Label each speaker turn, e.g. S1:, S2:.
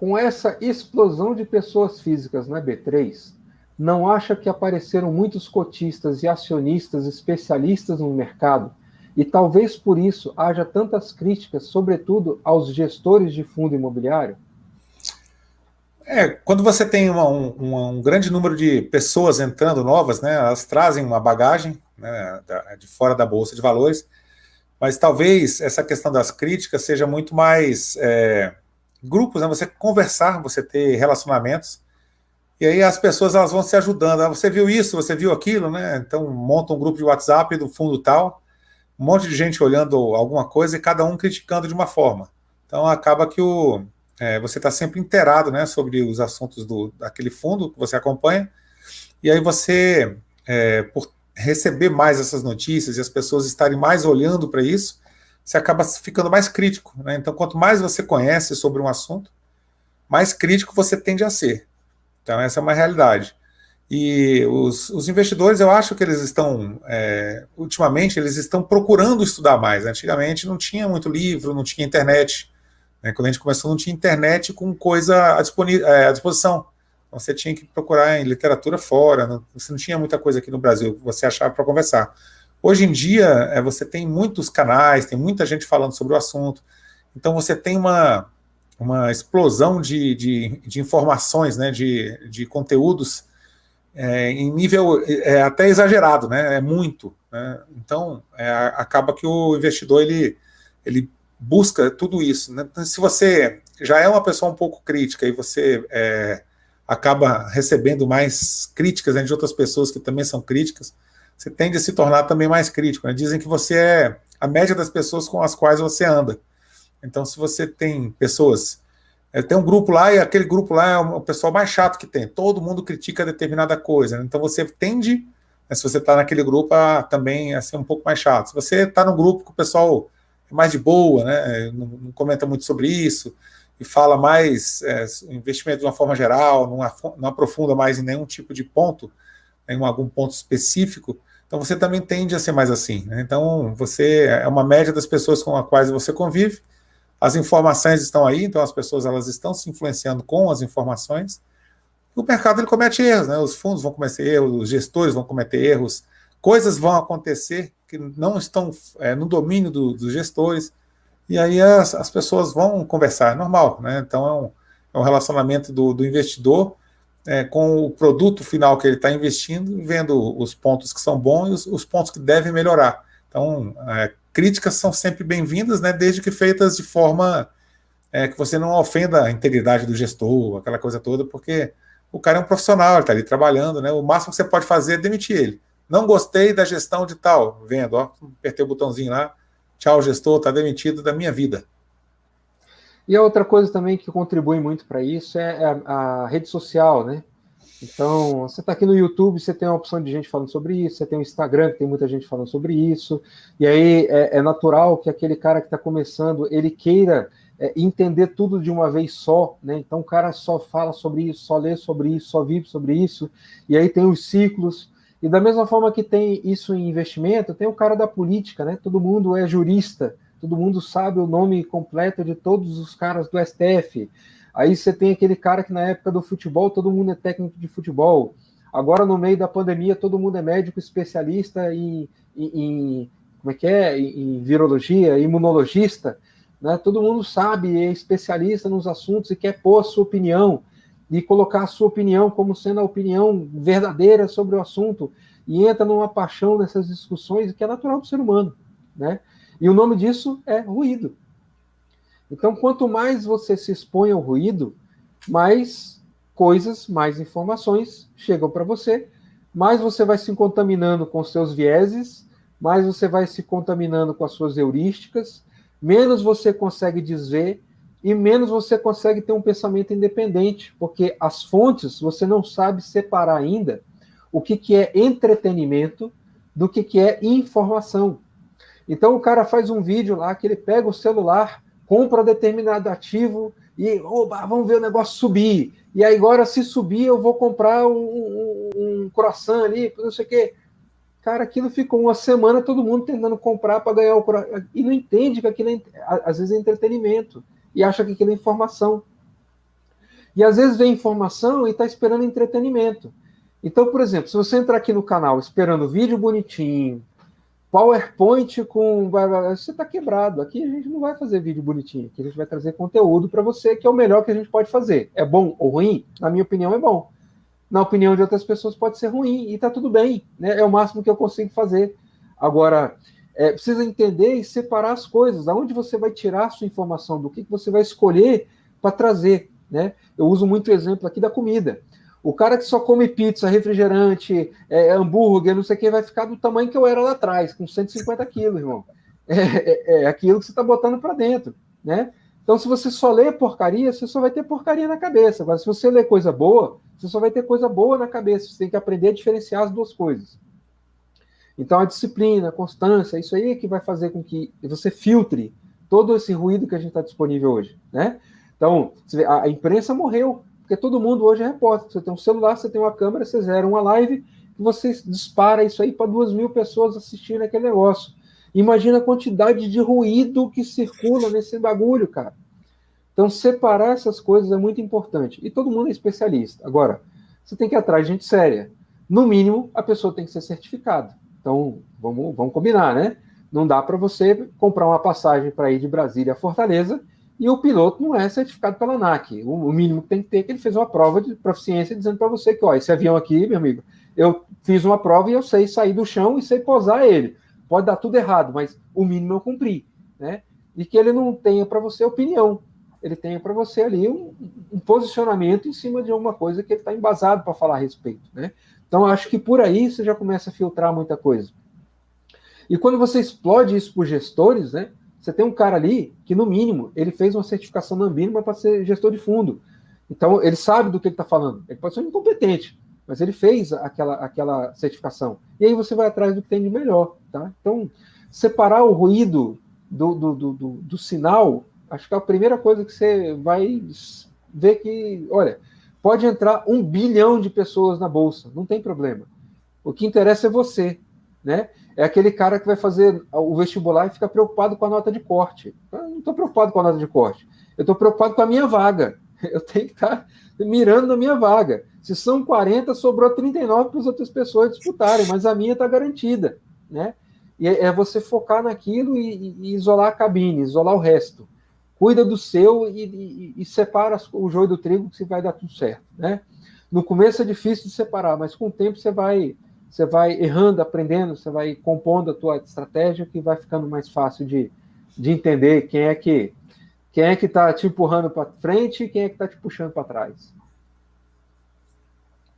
S1: com essa explosão de pessoas físicas na B3, não acha que apareceram muitos cotistas e acionistas especialistas no mercado? E talvez por isso haja tantas críticas, sobretudo aos gestores de fundo imobiliário?
S2: Quando você tem um grande número de pessoas entrando novas, né, elas trazem uma bagagem, né, de fora da Bolsa de Valores, mas talvez essa questão das críticas seja muito mais grupos, né, você conversar, você ter relacionamentos, e aí as pessoas elas vão se ajudando. Você viu isso, você viu aquilo, né? Então monta um grupo de WhatsApp do fundo tal, um monte de gente olhando alguma coisa e cada um criticando de uma forma. Então acaba que você está sempre inteirado, né, sobre os assuntos daquele fundo que você acompanha, e aí você, por receber mais essas notícias e as pessoas estarem mais olhando para isso, você acaba ficando mais crítico, né? Então quanto mais você conhece sobre um assunto, mais crítico você tende a ser. Então essa é uma realidade. E os investidores, eu acho que eles estão, ultimamente, eles estão procurando estudar mais. Antigamente não tinha muito livro, não tinha internet. Né? Quando a gente começou, não tinha internet com coisa à disposição. Então, você tinha que procurar em literatura fora, você não tinha muita coisa aqui no Brasil que você achava para conversar. Hoje em dia, você tem muitos canais, tem muita gente falando sobre o assunto. Então, você tem uma explosão de informações, né, de conteúdos em nível até exagerado, né? É muito. Né? Então, acaba que o investidor ele busca tudo isso. Né? Então, se você já é uma pessoa um pouco crítica e você acaba recebendo mais críticas, né, de outras pessoas que também são críticas, você tende a se tornar também mais crítico. Né? Dizem que você é a média das pessoas com as quais você anda. Então, se você tem pessoas... tem um grupo lá e aquele grupo lá é o pessoal mais chato que tem. Todo mundo critica determinada coisa. Né? Então você tende, né, se você está naquele grupo, também a ser um pouco mais chato. Se você está num grupo que o pessoal é mais de boa, né, não comenta muito sobre isso, e fala mais investimento de uma forma geral, não aprofunda mais em nenhum tipo de ponto, em algum ponto específico, então você também tende a ser mais assim. Né? Então você é uma média das pessoas com as quais você convive. As informações estão aí, então as pessoas elas estão se influenciando com as informações. O mercado ele comete erros, né? Os fundos vão cometer erros, os gestores vão cometer erros, coisas vão acontecer que não estão no domínio dos gestores, e aí as pessoas vão conversar, é normal, né? Então é um relacionamento do investidor com o produto final que ele está investindo, vendo os pontos que são bons e os pontos que devem melhorar. Então, críticas são sempre bem-vindas, né, desde que feitas de forma que você não ofenda a integridade do gestor, aquela coisa toda, porque o cara é um profissional, ele está ali trabalhando, né, o máximo que você pode fazer é demitir ele. Não gostei da gestão de tal, vendo, apertei o botãozinho lá, tchau, gestor, está demitido da minha vida.
S1: E a outra coisa também que contribui muito para isso é a rede social, né? Então, você está aqui no YouTube, você tem uma opção de gente falando sobre isso, você tem o Instagram, que tem muita gente falando sobre isso, e aí é natural que aquele cara que está começando, ele queira entender tudo de uma vez só, né? Então o cara só fala sobre isso, só lê sobre isso, só vive sobre isso, e aí tem os ciclos, e da mesma forma que tem isso em investimento, tem o cara da política, né? Todo mundo é jurista, todo mundo sabe o nome completo de todos os caras do STF. Aí você tem aquele cara que na época do futebol todo mundo é técnico de futebol. Agora, no meio da pandemia, todo mundo é médico especialista em como é que é? Em virologia, imunologista. Né? Todo mundo sabe, é especialista nos assuntos e quer pôr a sua opinião e colocar a sua opinião como sendo a opinião verdadeira sobre o assunto. E entra numa paixão nessas discussões que é natural do ser humano. Né? E o nome disso é ruído. Então, quanto mais você se expõe ao ruído, mais coisas, mais informações chegam para você, mais você vai se contaminando com seus vieses, mais você vai se contaminando com as suas heurísticas, menos você consegue desver e menos você consegue ter um pensamento independente, porque as fontes você não sabe separar ainda o que é entretenimento do que é informação. Então o cara faz um vídeo lá que ele pega o celular, compra determinado ativo e vamos ver o negócio subir. E aí agora, se subir, eu vou comprar um croissant ali, não sei o quê. Cara, aquilo ficou uma semana todo mundo tentando comprar para ganhar o croissant. E não entende que aquilo às vezes é entretenimento. E acha que aquilo é informação. E às vezes vem informação e está esperando entretenimento. Então, por exemplo, se você entrar aqui no canal esperando vídeo bonitinho, PowerPoint com... Você está quebrado. Aqui a gente não vai fazer vídeo bonitinho. Aqui a gente vai trazer conteúdo para você, que é o melhor que a gente pode fazer. É bom ou ruim? Na minha opinião, é bom. Na opinião de outras pessoas pode ser ruim. E está tudo bem. Né? É o máximo que eu consigo fazer. Agora, precisa entender e separar as coisas. Aonde você vai tirar a sua informação? Do que você vai escolher para trazer. Né? Eu uso muito o exemplo aqui da comida. O cara que só come pizza, refrigerante, hambúrguer, não sei o que, vai ficar do tamanho que eu era lá atrás, com 150 quilos, irmão. É aquilo que você está botando para dentro, né? Então, se você só lê porcaria, você só vai ter porcaria na cabeça. Agora, se você lê coisa boa, você só vai ter coisa boa na cabeça. Você tem que aprender a diferenciar as duas coisas. Então, a disciplina, a constância, isso aí é que vai fazer com que você filtre todo esse ruído que a gente está disponível hoje, né? Então, a imprensa morreu. Porque todo mundo hoje é repórter. Você tem um celular, você tem uma câmera, você zera uma live, e você dispara isso aí para 2.000 pessoas assistindo aquele negócio. Imagina a quantidade de ruído que circula nesse bagulho, cara. Então, separar essas coisas é muito importante. E todo mundo é especialista. Agora, você tem que ir atrás de gente séria. No mínimo, a pessoa tem que ser certificada. Então, vamos combinar, né? Não dá para você comprar uma passagem para ir de Brasília a Fortaleza e o piloto não é certificado pela ANAC. O mínimo que tem que ter é que ele fez uma prova de proficiência dizendo para você que, ó, esse avião aqui, meu amigo, eu fiz uma prova e eu sei sair do chão e sei pousar ele. Pode dar tudo errado, mas o mínimo eu cumpri, né? E que ele não tenha para você opinião. Ele tenha para você ali um posicionamento em cima de alguma coisa que ele está embasado para falar a respeito, né? Então, acho que por aí você já começa a filtrar muita coisa. E quando você explode isso por gestores, né? Você tem um cara ali que, no mínimo, ele fez uma certificação na Ambima para ser gestor de fundo. Então, ele sabe do que ele está falando. Ele pode ser incompetente, mas ele fez aquela certificação. E aí você vai atrás do que tem de melhor. Tá? Então, separar o ruído do sinal, acho que é a primeira coisa que você vai ver que, olha, pode entrar 1 bilhão de pessoas na Bolsa, não tem problema. O que interessa é você, né? É aquele cara que vai fazer o vestibular e fica preocupado com a nota de corte. Eu não estou preocupado com a nota de corte. Eu estou preocupado com a minha vaga. Eu tenho que estar mirando na minha vaga. Se são 40, sobrou 39 para as outras pessoas disputarem, mas a minha está garantida, né? E é você focar naquilo e isolar a cabine, isolar o resto. Cuida do seu e separa o joio do trigo, que se vai dar tudo certo, né? No começo é difícil de separar, mas com o tempo você vai errando, aprendendo, você vai compondo a tua estratégia, que vai ficando mais fácil de entender quem é que está te empurrando para frente e quem é que está te puxando para trás.